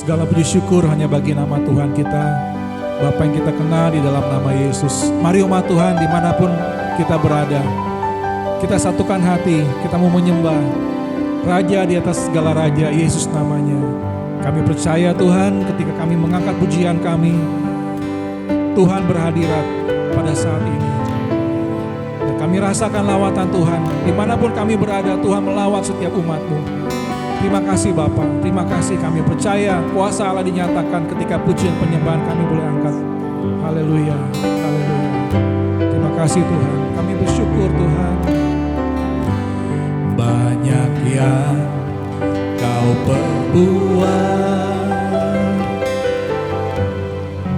Segala puji syukur hanya bagi nama Tuhan kita, Bapa yang kita kenal di dalam nama Yesus. Mari umat Tuhan dimanapun kita berada, kita satukan hati, kita mau menyembah Raja di atas segala Raja, Yesus namanya. Kami percaya Tuhan ketika kami mengangkat pujian kami, Tuhan berhadirat pada saat ini. Dan kami rasakan lawatan Tuhan, dimanapun kami berada Tuhan melawat setiap umat-Mu. Terima kasih Bapa, terima kasih, kami percaya kuasa Allah dinyatakan ketika pujian penyembahan kami boleh angkat. Haleluya, haleluya. Terima kasih Tuhan, kami bersyukur Tuhan. Banyak yang Kau perbuat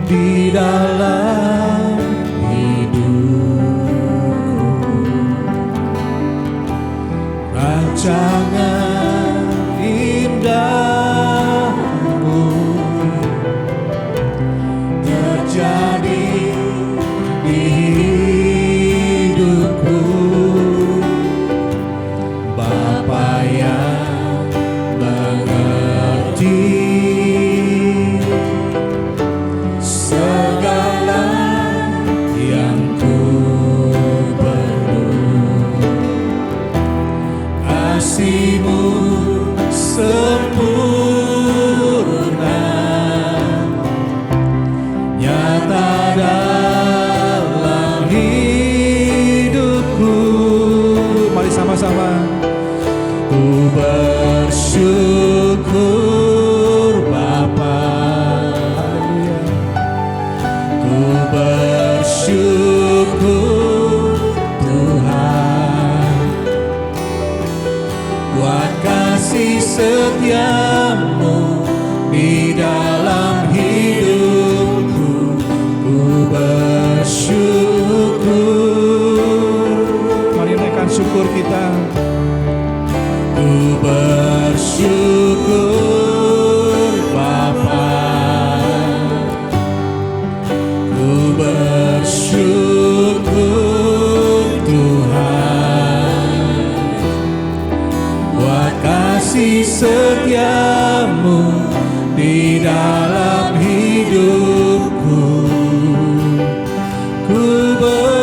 di dalam hidupku, rancangan indahmu terjadi di hidupku. Bapa yang mengerti segala yang ku perlu, kasih-Mu sempurna nyata dalam hidupku. Mari sama-sama. Ku bersyukur Bapa, ku bersyukur Tuhan buat kasih setia-Mu di dalam hidupku. Ku bersyukur. Mari naikkan syukur kita. Ku bersyukur Bapa, ku bersyukur Tuhan buat kasih setia-Mu di dalam hidupku. Ku bersyukur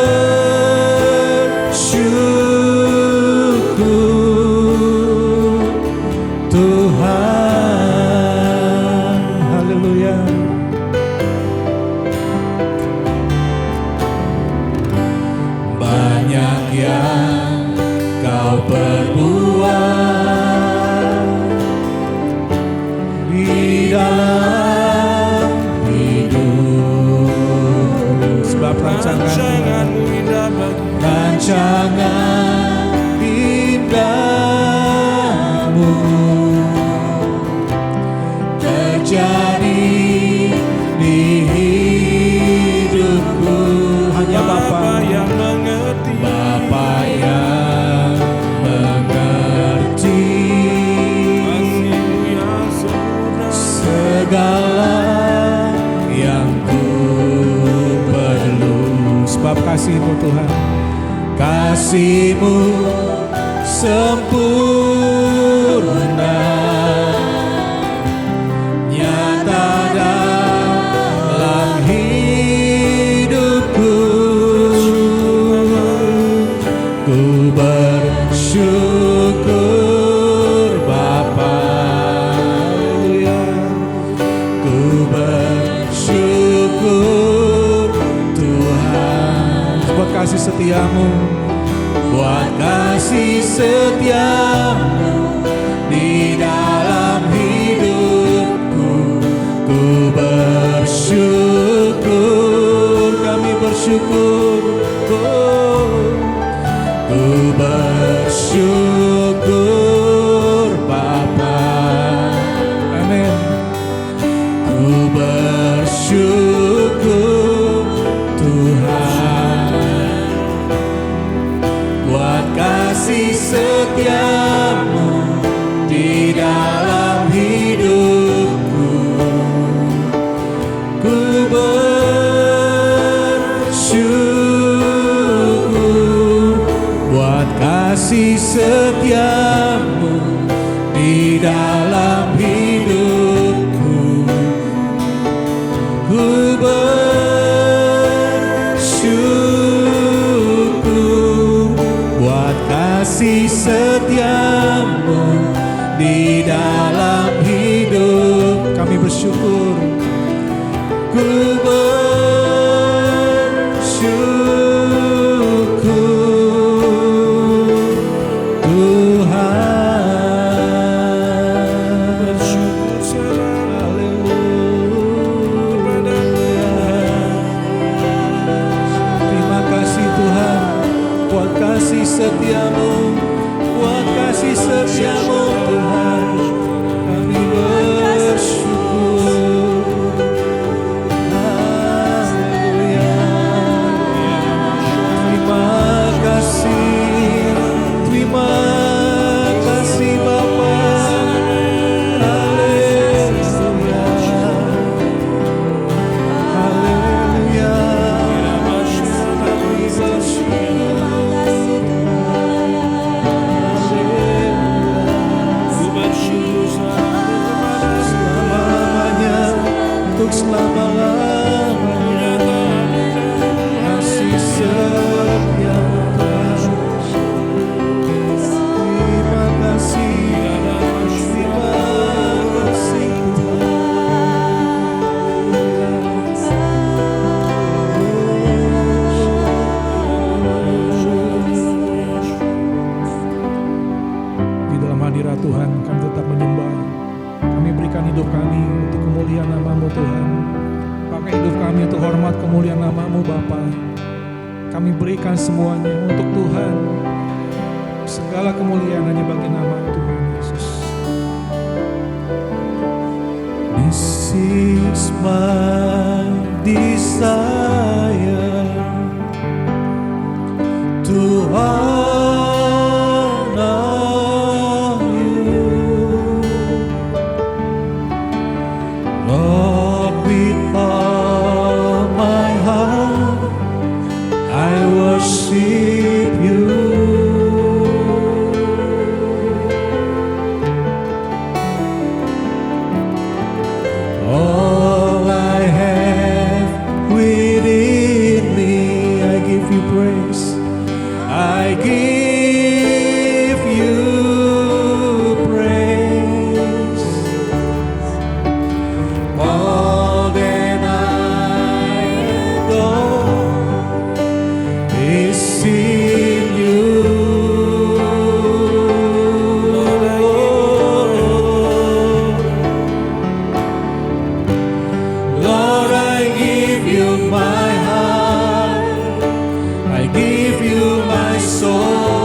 Tuhan. Haleluya. Banyak yang Kau perbuat di dalam hidup, sebab rancangan-Mu indah bagi rancangan indahmu terjadi di hidupku. Hanya Bapa yang mengerti, Bapa yang mengerti segala yang ku perlu. Sebab kasih-Mu Tuhan, kasih-Mu sempurna nyata dalam hidupku. Ku bersyukur Bapa, ku bersyukur Tuhan buat kasih setia-Mu, buat kasih setia-Mu di dalam hidupku. Ku bersyukur, kami bersyukur, ku bersyukur Bapa, amin. Ku bersyukur Tuhan buat kasih setia-Mu di dalam hidupku. Ku bersyukur kasih setiamu di dalam hidup kami bersyukur. Ku bersyukur Tuhan. Terima kasih Tuhan buat kasih setiamu, buat kasih setiamu Tuhan. Kami bersyukur. Haleluya. Terima kasih Bapa. Haleluya. Haleluya. Kami bersyukur. Untuk selama-lamanya kasih setia Tuhan. Terima kasih Tuhan. Di dalam hadirat Tuhan kami tetap menyembah. Kami berikan hidup kami untuk kemuliaan nama-Mu Tuhan. Pakai hidup kami untuk hormat kemuliaan nama-Mu Bapa. Kami berikan semuanya untuk Tuhan. Segala kemuliaan hanya bagi nama Tuhan Yesus. This is my desire to honor you, Lord, with all my heart I worship you. All I have within me, I give you praise. I give you praise. All that I adore is in you. Lord, I give you my heart, I give you my soul.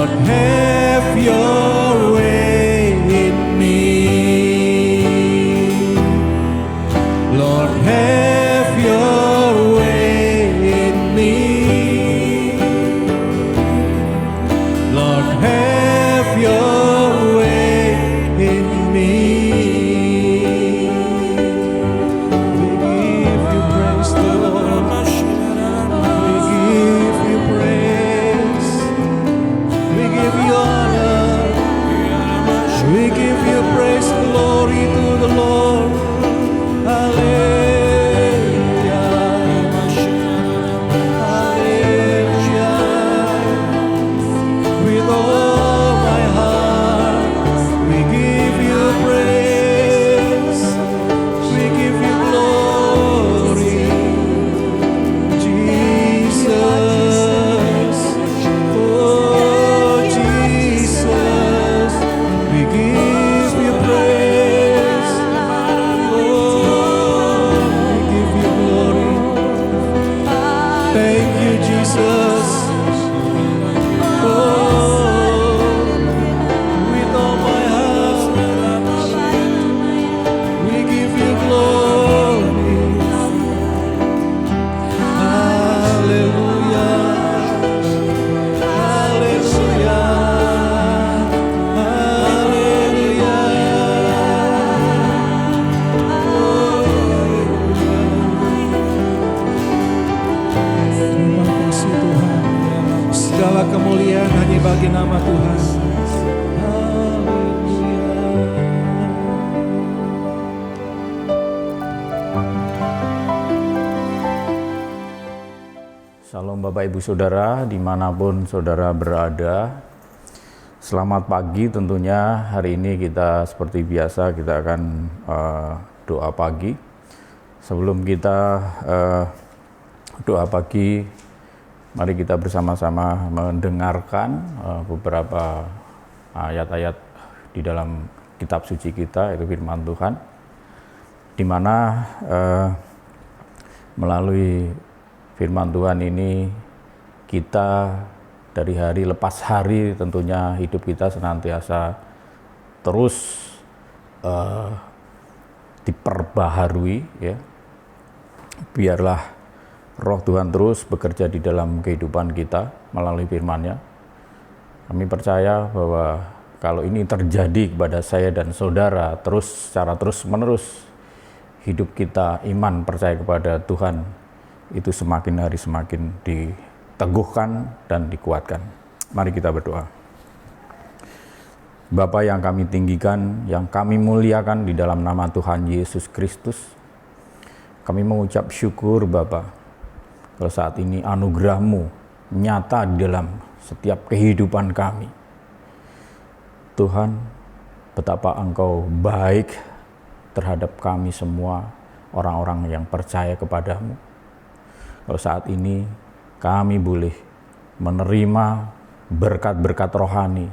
Lord, have your way in me. Lord, have your way in me. Lord, have your way in me. We give you praise, Lord. We give you praise. We give you honor. We give you praise, glory to the Lord. Hallelujah. Hallelujah. With all my heart, we give you praise. We give you glory, Jesus. Oh, Jesus. We give you praise. Oh, we give you glory. Thank you, Jesus. Oh, with all my heart, we give you glory. Hallelujah. Hallelujah. Terima kasih Tuhan. Segala kemuliaan hanya bagi nama Tuhan. Shalom Bapak Ibu Saudara dimanapun Saudara berada. Selamat pagi tentunya. Hari ini kita seperti biasa kita akan doa pagi. Sebelum kita doa pagi, mari kita bersama-sama mendengarkan beberapa ayat-ayat di dalam kitab suci kita, yaitu firman Tuhan, di mana melalui firman Tuhan ini kita dari hari lepas hari tentunya hidup kita senantiasa terus diperbaharui, ya. Biarlah Roh Tuhan terus bekerja di dalam kehidupan kita melalui firman-Nya. Kami percaya bahwa kalau ini terjadi kepada saya dan saudara secara terus-menerus, hidup kita, iman, percaya kepada Tuhan itu semakin hari semakin diteguhkan dan dikuatkan. Mari kita berdoa. Bapa yang kami tinggikan, yang kami muliakan di dalam nama Tuhan Yesus Kristus, kami mengucap syukur Bapa, kalau saat ini anugerah-Mu nyata di dalam setiap kehidupan kami. Tuhan, betapa Engkau baik terhadap kami semua, orang-orang yang percaya kepada-Mu. Kalau saat ini kami boleh menerima berkat-berkat rohani,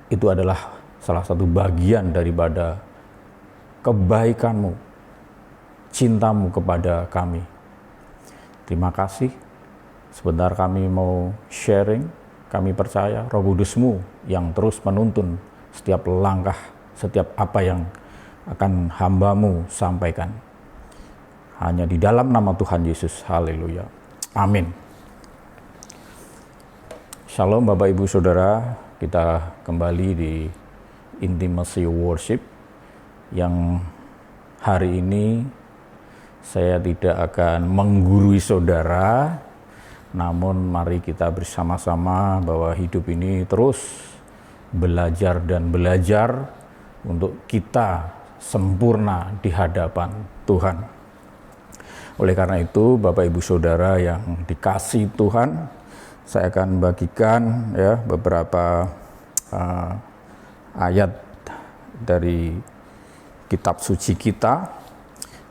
itu adalah salah satu bagian daripada kebaikan-Mu, cinta-Mu kepada kami. Terima kasih. Sebentar kami mau sharing, kami percaya Roh Kudus-Mu yang terus menuntun setiap langkah, setiap apa yang akan hamba-Mu sampaikan. Hanya di dalam nama Tuhan Yesus. Haleluya. Amin. Shalom Bapak Ibu Saudara, kita kembali di Intimacy Worship yang hari ini saya tidak akan menggurui saudara, namun mari kita bersama-sama bahwa hidup ini terus belajar dan belajar untuk kita sempurna di hadapan Tuhan. Oleh karena itu, Bapak Ibu Saudara yang dikasihi Tuhan, saya akan bagikan ya beberapa ayat dari kitab suci kita.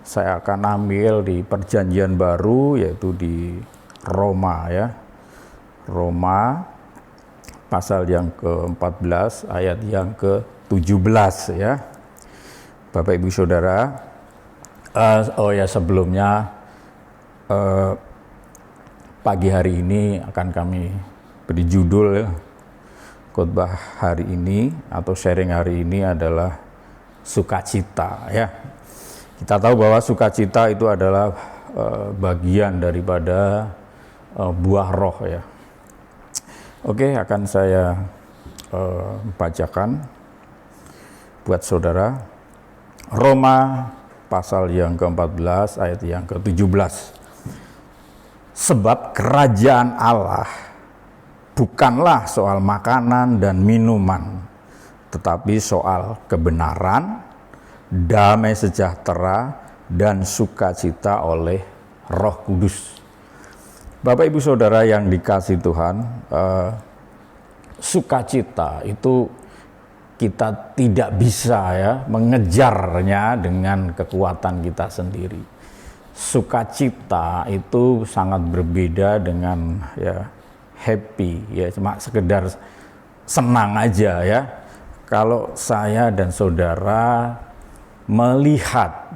Saya akan ambil di Perjanjian Baru, yaitu di Roma ya. Roma pasal yang ke-14 ayat yang ke-17 ya. Bapak Ibu Saudara, sebelumnya pagi hari ini akan kami beri judul ya, khotbah hari ini atau sharing hari ini adalah sukacita ya. Kita tahu bahwa sukacita itu adalah bagian daripada buah roh ya. Oke, akan saya bacakan buat saudara Roma pasal yang ke-14 ayat yang ke-17. Sebab kerajaan Allah bukanlah soal makanan dan minuman, tetapi soal kebenaran, damai sejahtera, dan sukacita oleh Roh Kudus. Bapak Ibu Saudara yang dikasihi Tuhan, sukacita itu kita tidak bisa ya mengejarnya dengan kekuatan kita sendiri. Sukacita itu sangat berbeda dengan ya happy ya, cuma sekedar senang aja ya. Kalau saya dan saudara melihat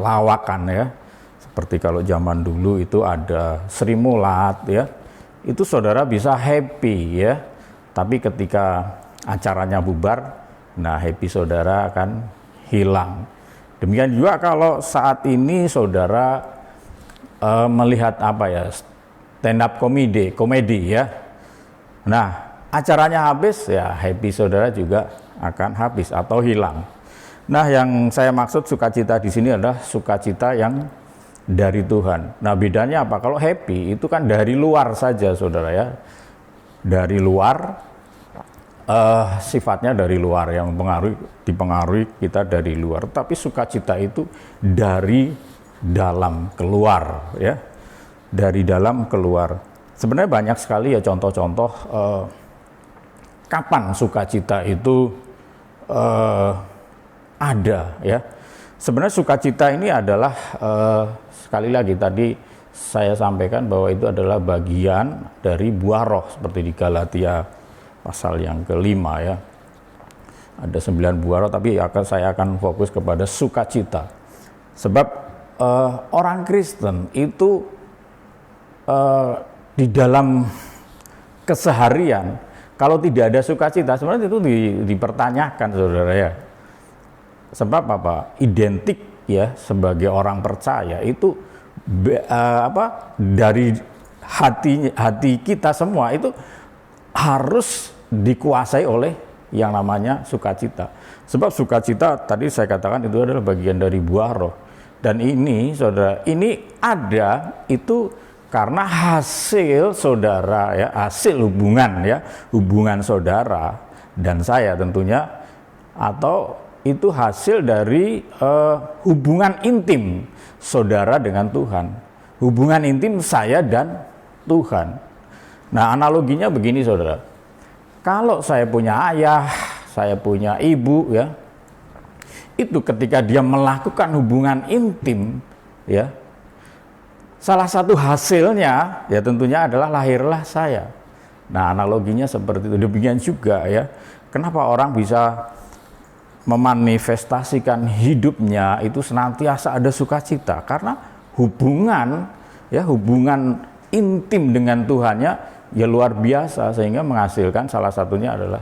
lawakan ya, seperti kalau zaman dulu itu ada Sri Mulat ya, itu saudara bisa happy ya. Tapi ketika acaranya bubar, nah happy saudara akan hilang. Demikian juga kalau saat ini saudara melihat stand up komedi ya. Nah, acaranya habis ya happy saudara juga akan habis atau hilang. Nah, yang saya maksud sukacita di sini adalah sukacita yang dari Tuhan. Nah, bedanya apa? Kalau happy itu kan dari luar saja saudara ya. Dari luar, sifatnya dari luar yang dipengaruhi kita dari luar. Tapi sukacita itu dari dalam keluar ya. Dari dalam keluar. Sebenarnya banyak sekali ya contoh-contoh kapan sukacita itu ada ya. Sebenarnya sukacita ini adalah sekali lagi tadi saya sampaikan bahwa itu adalah bagian dari buah roh seperti di Galatia pasal yang ke-5 ya. Ada 9 buah roh, tapi saya akan fokus kepada sukacita. Sebab orang Kristen itu di dalam keseharian kalau tidak ada sukacita sebenarnya itu dipertanyakan saudara ya. Sebab apa? Identik ya sebagai orang percaya itu dari hati kita semua itu harus dikuasai oleh yang namanya sukacita. Sebab sukacita tadi saya katakan itu adalah bagian dari buah roh. Dan ini saudara, ini ada itu karena hasil saudara ya, hasil hubungan saudara dan saya tentunya, atau itu hasil dari hubungan intim saudara dengan Tuhan. Hubungan intim saya dan Tuhan. Nah, analoginya begini saudara. Kalau saya punya ayah, saya punya ibu ya. Itu ketika dia melakukan hubungan intim ya. Salah satu hasilnya ya tentunya adalah lahirlah saya. Nah, analoginya seperti itu. Demikian juga ya. Kenapa orang bisa memanifestasikan hidupnya itu senantiasa ada sukacita? Karena hubungan intim dengan Tuhannya ya luar biasa, sehingga menghasilkan salah satunya adalah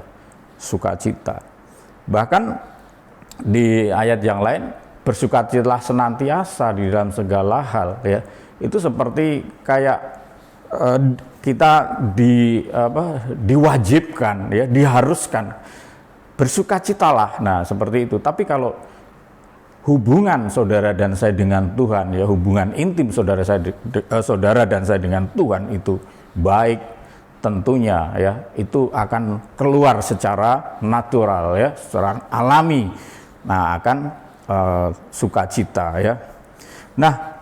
sukacita. Bahkan di ayat yang lain, bersukacitalah senantiasa di dalam segala hal ya. Itu seperti kayak kita diwajibkan ya, diharuskan bersukacitalah. Nah, seperti itu. Tapi kalau hubungan saudara dan saya dengan Tuhan ya, hubungan intim saudara dan saya dengan Tuhan itu baik, tentunya ya itu akan keluar secara natural ya, secara alami. Nah, akan sukacita ya. Nah,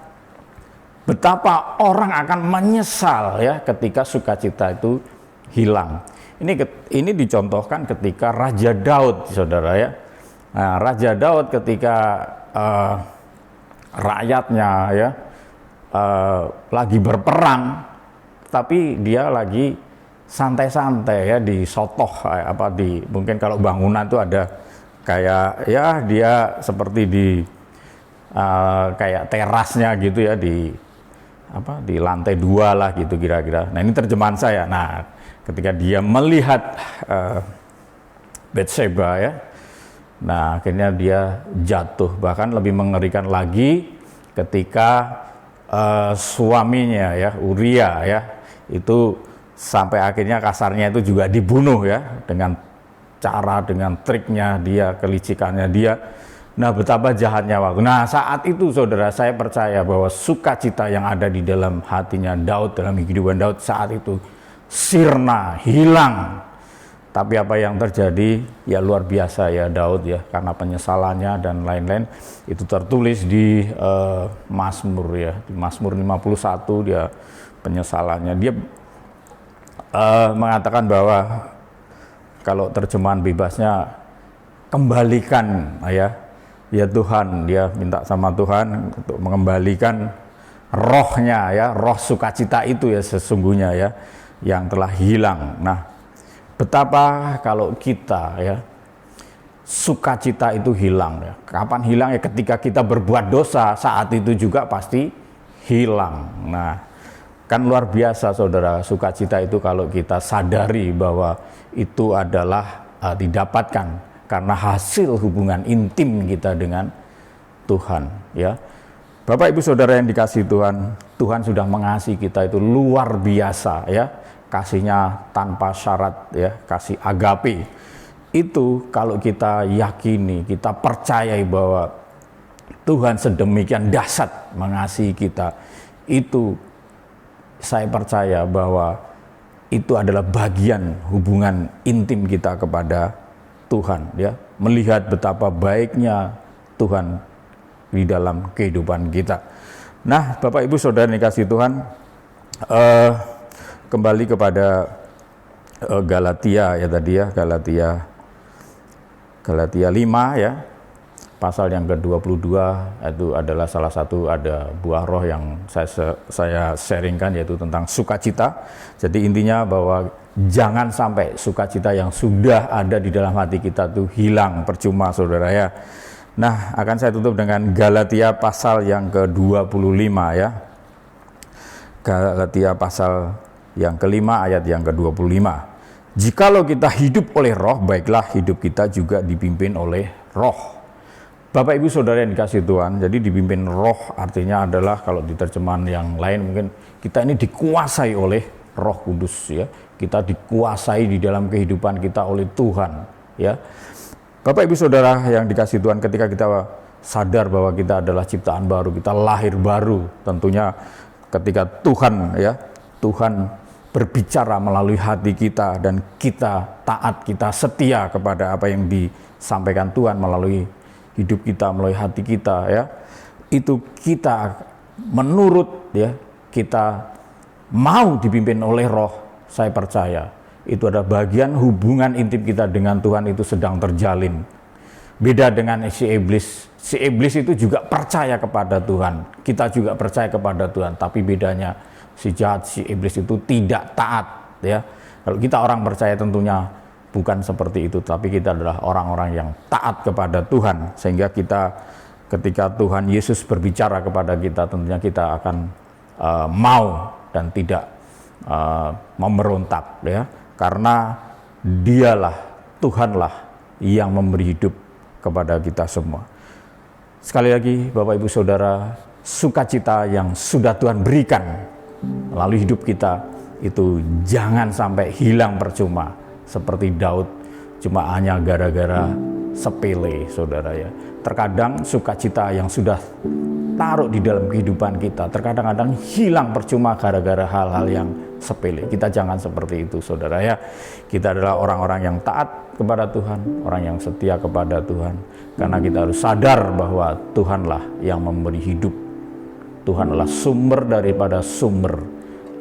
betapa orang akan menyesal ya ketika sukacita itu hilang. Ini dicontohkan ketika Raja Daud saudara ya. Nah, Raja Daud ketika rakyatnya ya lagi berperang, tapi dia lagi santai-santai ya di sotoh mungkin kalau bangunan itu ada kayak ya dia seperti di kayak terasnya gitu ya, di di lantai 2 lah gitu kira-kira. Nah, ini terjemahan saya. Nah, ketika dia melihat Bathsheba ya, nah akhirnya dia jatuh. Bahkan lebih mengerikan lagi ketika suaminya ya, Uria ya, itu sampai akhirnya kasarnya itu juga dibunuh ya, dengan triknya dia, kelicikannya dia. Nah, betapa jahatnya waktu. Nah, saat itu saudara, saya percaya bahwa sukacita yang ada di dalam hatinya Daud, dalam kehidupan Daud saat itu sirna, hilang. Tapi apa yang terjadi ya luar biasa ya Daud ya, karena penyesalannya dan lain-lain. Itu tertulis di Mazmur ya, di Mazmur 51 dia penyesalannya. Dia mengatakan bahwa kalau terjemahan bebasnya, kembalikan ya Tuhan, dia minta sama Tuhan untuk mengembalikan rohnya ya, roh sukacita itu ya sesungguhnya ya, yang telah hilang. Nah, betapa kalau kita ya, sukacita itu hilang ya. Kapan hilang ya? Ketika kita berbuat dosa, saat itu juga pasti hilang. Nah, kan luar biasa saudara, sukacita itu kalau kita sadari bahwa itu adalah didapatkan karena hasil hubungan intim kita dengan Tuhan ya. Bapak Ibu Saudara yang dikasihi Tuhan, Tuhan sudah mengasihi kita itu luar biasa ya. Kasihnya tanpa syarat ya, kasih agape. Itu kalau kita yakini, kita percayai bahwa Tuhan sedemikian dahsyat mengasihi kita, itu saya percaya bahwa itu adalah bagian hubungan intim kita kepada Tuhan ya, melihat betapa baiknya Tuhan di dalam kehidupan kita. Nah, Bapak Ibu Saudara yang dikasihi Tuhan, kembali kepada Galatia ya tadi ya, Galatia 5 ya, pasal yang ke-22 itu adalah salah satu, ada buah roh yang saya sharingkan, yaitu tentang sukacita. Jadi intinya bahwa jangan sampai sukacita yang sudah ada di dalam hati kita itu hilang percuma saudara ya. Nah, akan saya tutup dengan Galatia pasal yang ke-25 ya. Galatia pasal yang kelima ayat yang ke-25. Jikalau kita hidup oleh roh, baiklah hidup kita juga dipimpin oleh roh. Bapak Ibu Saudara yang dikasihi Tuhan, jadi dipimpin roh artinya adalah, kalau di terjemahan yang lain mungkin kita ini dikuasai oleh Roh Kudus ya. Kita dikuasai di dalam kehidupan kita oleh Tuhan ya. Bapak Ibu Saudara yang dikasihi Tuhan, ketika kita sadar bahwa kita adalah ciptaan baru, kita lahir baru, tentunya ketika Tuhan ya, Tuhan berbicara melalui hati kita dan kita taat, kita setia kepada apa yang disampaikan Tuhan melalui hidup kita, melalui hati kita ya, itu kita menurut ya, kita mau dipimpin oleh roh. Saya percaya itu ada bagian hubungan intim kita dengan Tuhan itu sedang terjalin. Beda dengan si iblis itu juga percaya kepada Tuhan, kita juga percaya kepada Tuhan, tapi bedanya si jahat, si iblis itu tidak taat ya. Kalau kita orang percaya tentunya bukan seperti itu, tapi kita adalah orang-orang yang taat kepada Tuhan, sehingga kita ketika Tuhan Yesus berbicara kepada kita, tentunya kita akan mau dan tidak memberontak ya, karena Dialah, Tuhanlah yang memberi hidup kepada kita semua. Sekali lagi Bapak Ibu Saudara, sukacita yang sudah Tuhan berikan melalui hidup kita itu jangan sampai hilang percuma. Seperti Daud, cuma hanya gara-gara sepele saudara ya. Terkadang sukacita yang sudah taruh di dalam kehidupan kita terkadang-kadang hilang percuma gara-gara hal-hal yang sepele. Kita jangan seperti itu saudara ya. Kita adalah orang-orang yang taat kepada Tuhan, orang yang setia kepada Tuhan, karena kita harus sadar bahwa Tuhanlah yang memberi hidup. Tuhan adalah sumber daripada sumber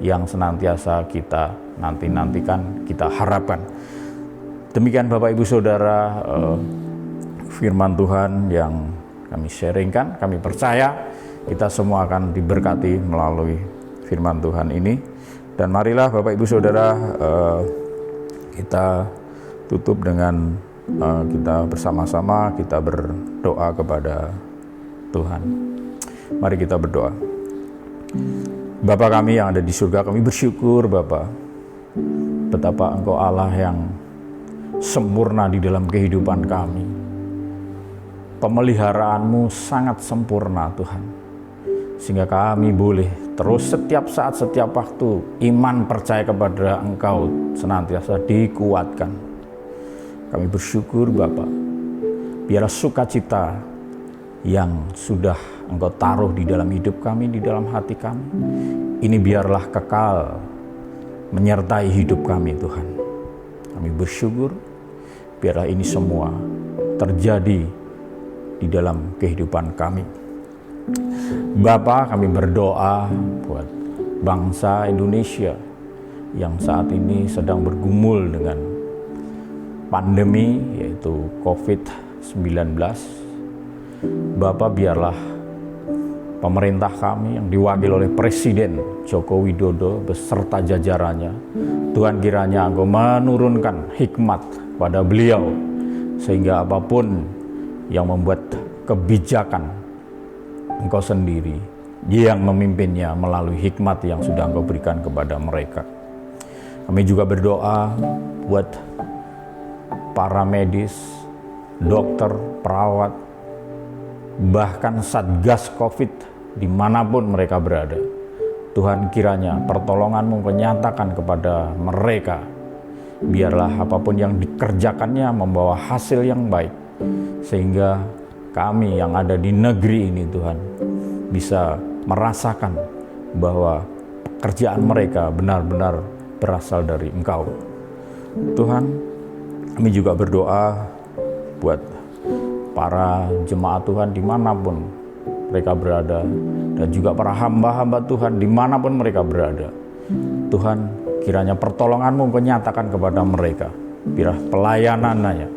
yang senantiasa kita nantikan, kita harapkan. Demikian Bapak Ibu Saudara, firman Tuhan yang kami sharingkan. Kami percaya kita semua akan diberkati melalui firman Tuhan ini. Dan marilah Bapak Ibu Saudara, kita tutup dengan kita bersama-sama kita berdoa kepada Tuhan. Mari kita berdoa. Bapa kami yang ada di surga, kami bersyukur Bapa, betapa Engkau Allah yang sempurna di dalam kehidupan kami. Pemeliharaanmu sangat sempurna Tuhan, sehingga kami boleh terus setiap saat, setiap waktu iman percaya kepada Engkau senantiasa dikuatkan. Kami bersyukur Bapa, biarlah sukacita yang sudah Engkau taruh di dalam hidup kami, di dalam hati kami, ini biarlah kekal menyertai hidup kami Tuhan. Kami bersyukur, biarlah ini semua terjadi di dalam kehidupan kami. Bapa, kami berdoa buat bangsa Indonesia yang saat ini sedang bergumul dengan pandemi, yaitu COVID-19. Bapa, biarlah pemerintah kami yang diwakili oleh Presiden Joko Widodo beserta jajarannya, Tuhan kiranya Engkau menurunkan hikmat pada beliau, sehingga apapun yang membuat kebijakan, Engkau sendiri yang memimpinnya melalui hikmat yang sudah Engkau berikan kepada mereka. Kami juga berdoa buat para medis, dokter, perawat, bahkan Satgas COVID dimanapun mereka berada. Tuhan kiranya pertolongan-Mu nyatakan kepada mereka. Biarlah apapun yang dikerjakannya membawa hasil yang baik, sehingga kami yang ada di negeri ini Tuhan bisa merasakan bahwa pekerjaan mereka benar-benar berasal dari Engkau. Tuhan, kami juga berdoa buat para jemaat Tuhan dimanapun mereka berada, dan juga para hamba-hamba Tuhan dimanapun mereka berada. Tuhan, kiranya pertolongan-Mu Engkau nyatakan kepada mereka. Biar pelayanannya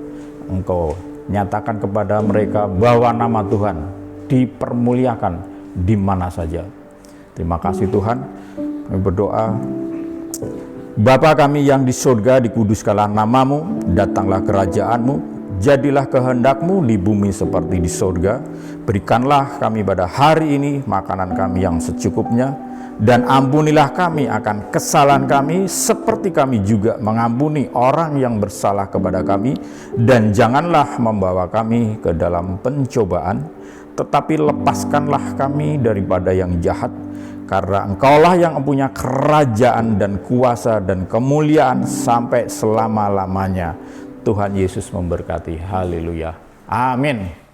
Engkau nyatakan kepada mereka bahwa nama Tuhan dipermuliakan di mana saja. Terima kasih Tuhan. Kami berdoa, Bapa kami yang di surga, dikuduskanlah nama-Mu, datanglah kerajaan-Mu, jadilah kehendak-Mu di bumi seperti di surga. Berikanlah kami pada hari ini makanan kami yang secukupnya, dan ampunilah kami akan kesalahan kami seperti kami juga mengampuni orang yang bersalah kepada kami, dan janganlah membawa kami ke dalam pencobaan, tetapi lepaskanlah kami daripada yang jahat, karena Engkaulah yang mempunyai kerajaan dan kuasa dan kemuliaan sampai selama-lamanya. Tuhan Yesus memberkati. Haleluya. Amin.